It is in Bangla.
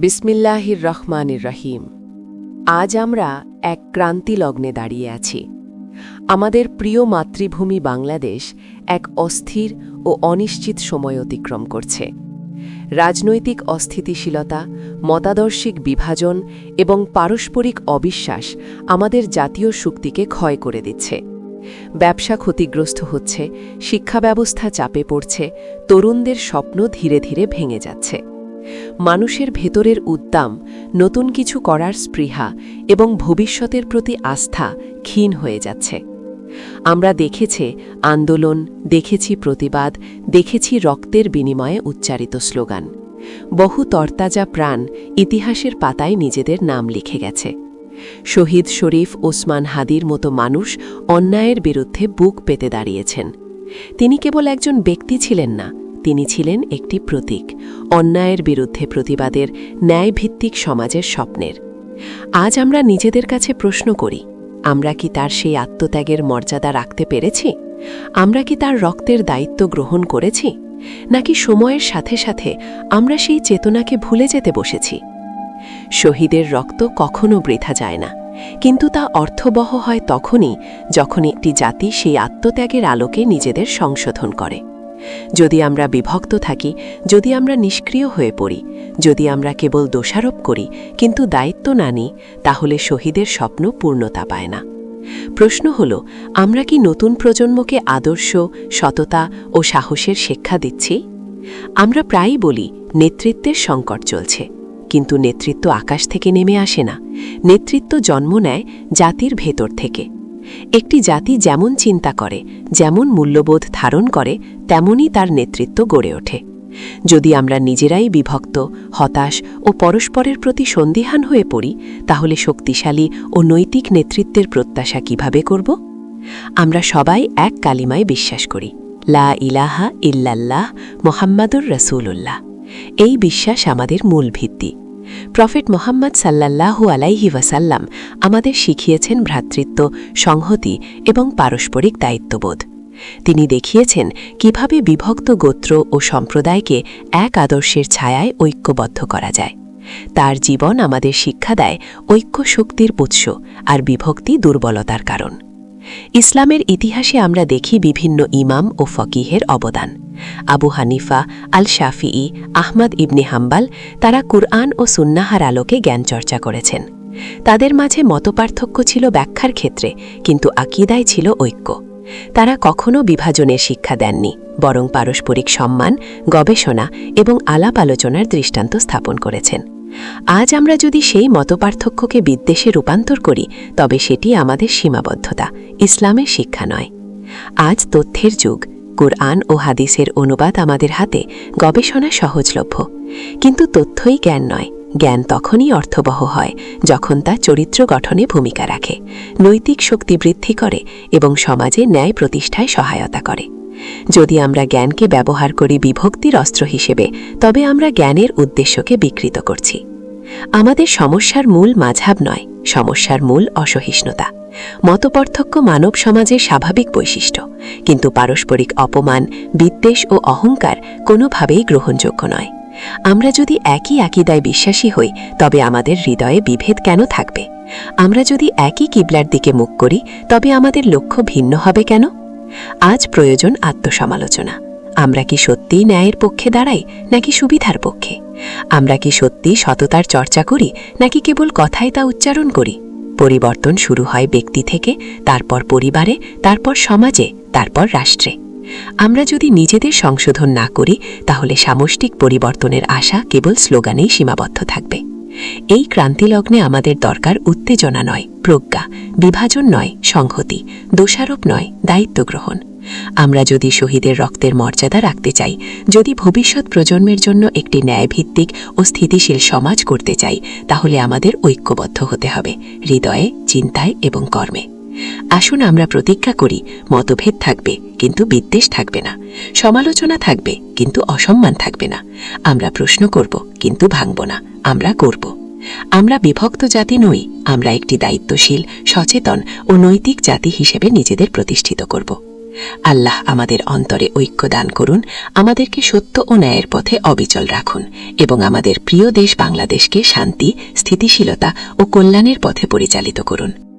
বিসমিল্লাহির রহমানির রহিম। আজ আমরা এক ক্রান্তি লগ্নে দাঁড়িয়ে আছি। আমাদের প্রিয় মাতৃভূমি বাংলাদেশ এক অস্থির ও অনিশ্চিত সময় অতিক্রম করছে। রাজনৈতিক অস্থিতিশীলতা, মতাদর্শিক বিভাজন এবং পারস্পরিক অবিশ্বাস আমাদের জাতীয় শক্তিকে ক্ষয় করে দিচ্ছে। ব্যবসা ক্ষতিগ্রস্ত হচ্ছে, শিক্ষা ব্যবস্থা চাপে পড়ছে, তরুণদের স্বপ্ন ধীরে ধীরে ভেঙে যাচ্ছে। মানুষের ভেতরের উদ্দাম, নতুন কিছু করার স্পৃহা এবং ভবিষ্যতের প্রতি আস্থা ক্ষীণ হয়ে যাচ্ছে। আমরা দেখেছি আন্দোলন, দেখেছি প্রতিবাদ, দেখেছি রক্তের বিনিময়ে উচ্চারিত স্লোগান। বহু তরতাজা প্রাণ ইতিহাসের পাতায় নিজেদের নাম লিখে গেছে। শহীদ শরীফ ওসমান হাদির মতো মানুষ অন্যায়ের বিরুদ্ধে বুক পেতে দাঁড়িয়েছেন। তিনি কেবল একজন ব্যক্তি ছিলেন না, তিনি ছিলেন একটি প্রতীক, অন্যায়ের বিরুদ্ধে প্রতিবাদের, ন্যায়ভিত্তিক সমাজের স্বপ্নের। আজ আমরা নিজেদের কাছে প্রশ্ন করি, আমরা কি তার সেই আত্মত্যাগের মর্যাদা রাখতে পেরেছি? আমরা কি তার রক্তের দায়িত্ব গ্রহণ করেছি, নাকি সময়ের সাথে সাথে আমরা সেই চেতনাকে ভুলে যেতে বসেছি? শহীদের রক্ত কখনো বৃথা যায় না, কিন্তু তা অর্থবহ হয় তখনই যখন একটি জাতি সেই আত্মত্যাগের আলোকে নিজেদের সংশোধন করে। যদি আমরা বিভক্ত থাকি, যদি আমরা নিষ্ক্রিয় হয়ে পড়ি, যদি আমরা কেবল দোষারোপ করি কিন্তু দায়িত্ব না নিই, তাহলে শহীদের স্বপ্ন পূর্ণতা পায় না। প্রশ্ন হল, আমরা কি নতুন প্রজন্মকে আদর্শ, সততা ও সাহসের শিক্ষা দিচ্ছি? আমরা প্রায়ই বলি নেতৃত্বের সংকট চলছে, কিন্তু নেতৃত্ব আকাশ থেকে নেমে আসে না। নেতৃত্ব জন্ম নেয় জাতির ভেতর থেকে। একটি জাতি যেমন চিন্তা করে, যেমন মূল্যবোধ ধারণ করে, তেমনই তার নেতৃত্ব গড়ে ওঠে। যদি আমরা নিজেরাই বিভক্ত, হতাশ ও পরস্পরের প্রতি সন্দিহান হয়ে পড়ি, তাহলে শক্তিশালী ও নৈতিক নেতৃত্বের প্রত্যাশা কিভাবে করব? আমরা সবাই এক কালিমায় বিশ্বাস করি, লা ইলাহা ইল্লাল্লাহ মুহাম্মাদুর রাসূলুল্লাহ। এই বিশ্বাস আমাদের মূল ভিত্তি। প্রফেট মুহাম্মদ সাল্লাল্লাহু আলাইহি ওয়াসাল্লাম আমাদের শিখিয়েছেন ভ্রাতৃত্ব, সংহতি এবং পারস্পরিক দায়িত্ববোধ। তিনি দেখিয়েছেন কিভাবে বিভক্ত গোত্র ও সম্প্রদায়কে এক আদর্শের ছায়ায় ঐক্যবদ্ধ করা যায়। তার জীবন আমাদের শিক্ষা দেয় ঐক্য শক্তির উৎস আর বিভক্তি দুর্বলতার কারণ। ইসলামের ইতিহাসে আমরা দেখি বিভিন্ন ইমাম ও ফকিহের অবদান। আবু হানিফা, আল শাফিঈ, আহমদ ইবনে হাম্বাল, তারা কুরআন ও সুন্নাহার আলোকে জ্ঞান চর্চা করেছেন। তাদের মাঝে মতপার্থক্য ছিল ব্যাখ্যার ক্ষেত্রে, কিন্তু আকীদায় ছিল ঐক্য। তারা কখনো বিভাজনের শিক্ষা দেননি, বরং পারস্পরিক সম্মান, গবেষণা এবং আলাপ আলোচনার দৃষ্টান্ত স্থাপন করেছেন। আজ আমরা যদি সেই মতপার্থক্যকে বিদ্বেষে রূপান্তর করি, তবে সেটি আমাদের সীমাবদ্ধতা, ইসলামের শিক্ষা নয়। আজ তথ্যের যুগ, কুরআন ও হাদিসের অনুবাদ আমাদের হাতে, গবেষণা সহজলভ্য। কিন্তু তথ্যই জ্ঞান নয়। জ্ঞান তখনই অর্থবহ হয় যখন তা চরিত্র গঠনে ভূমিকা রাখে, নৈতিক শক্তি বৃদ্ধি করে এবং সমাজে ন্যায় প্রতিষ্ঠায় সহায়তা করে। যদি আমরা জ্ঞানকে ব্যবহার করি বিভক্তির অস্ত্র হিসেবে, তবে আমরা জ্ঞানের উদ্দেশ্যকে বিকৃত করছি। আমাদের সমস্যার মূল মাযহাব নয়, সমস্যার মূল অসহিষ্ণুতা। মতপার্থক্য মানব সমাজের স্বাভাবিক বৈশিষ্ট্য, কিন্তু পারস্পরিক অপমান, বিদ্বেষ ও অহংকার কোনোভাবেই গ্রহণযোগ্য নয়। আমরা যদি একই আকীদায় বিশ্বাসী হই, তবে আমাদের হৃদয়ে বিভেদ কেন থাকবে? আমরা যদি একই কিবলার দিকে মুখ করি, তবে আমাদের লক্ষ্য ভিন্ন হবে কেন? আজ প্রয়োজন আত্মসমালোচনা। আমরা কি সত্যিই ন্যায়ের পক্ষে দাঁড়াই, নাকি সুবিধার পক্ষে? আমরা কি সত্যি সততার চর্চা করি, নাকি কেবল কথায় তা উচ্চারণ করি? পরিবর্তন শুরু হয় ব্যক্তি থেকে, তারপর পরিবারে, তারপর সমাজে, তারপর রাষ্ট্রে। আমরা যদি নিজেদের সংশোধন না করি, তাহলে সামষ্টিক পরিবর্তনের আশা কেবল স্লোগানেই সীমাবদ্ধ থাকবে। এই ক্রান্তিলগ্নে আমাদের দরকার উত্তেজনা নয়, প্রজ্ঞা; বিভাজন নয়, সংহতি; দোষারোপ নয়, দায়িত্ব গ্রহণ। আমরা যদি শহীদের রক্তের মর্যাদা রাখতে চাই, যদি ভবিষ্যৎ প্রজন্মের জন্য একটি ন্যায়ভিত্তিক ও স্থিতিশীল সমাজ করতে চাই, তাহলে আমাদের ঐক্যবদ্ধ হতে হবে, হৃদয়ে, চিন্তায় এবং কর্মে। আসুন আমরা প্রতিজ্ঞা করি, মতভেদ থাকবে কিন্তু বিদ্বেষ থাকবে না, সমালোচনা থাকবে কিন্তু অসম্মান থাকবে না। আমরা প্রশ্ন করব কিন্তু ভাঙব না, আমরা করব। আমরা বিভক্ত জাতি নই, আমরা একটি দায়িত্বশীল, সচেতন ও নৈতিক জাতি হিসেবে নিজেদের প্রতিষ্ঠিত করব। আল্লাহ আমাদের অন্তরে ঐক্য দান করুন, আমাদেরকে সত্য ও ন্যায়ের পথে অবিচল রাখুন এবং আমাদের প্রিয় দেশ বাংলাদেশকে শান্তি, স্থিতিশীলতা ও কল্যাণের পথে পরিচালিত করুন।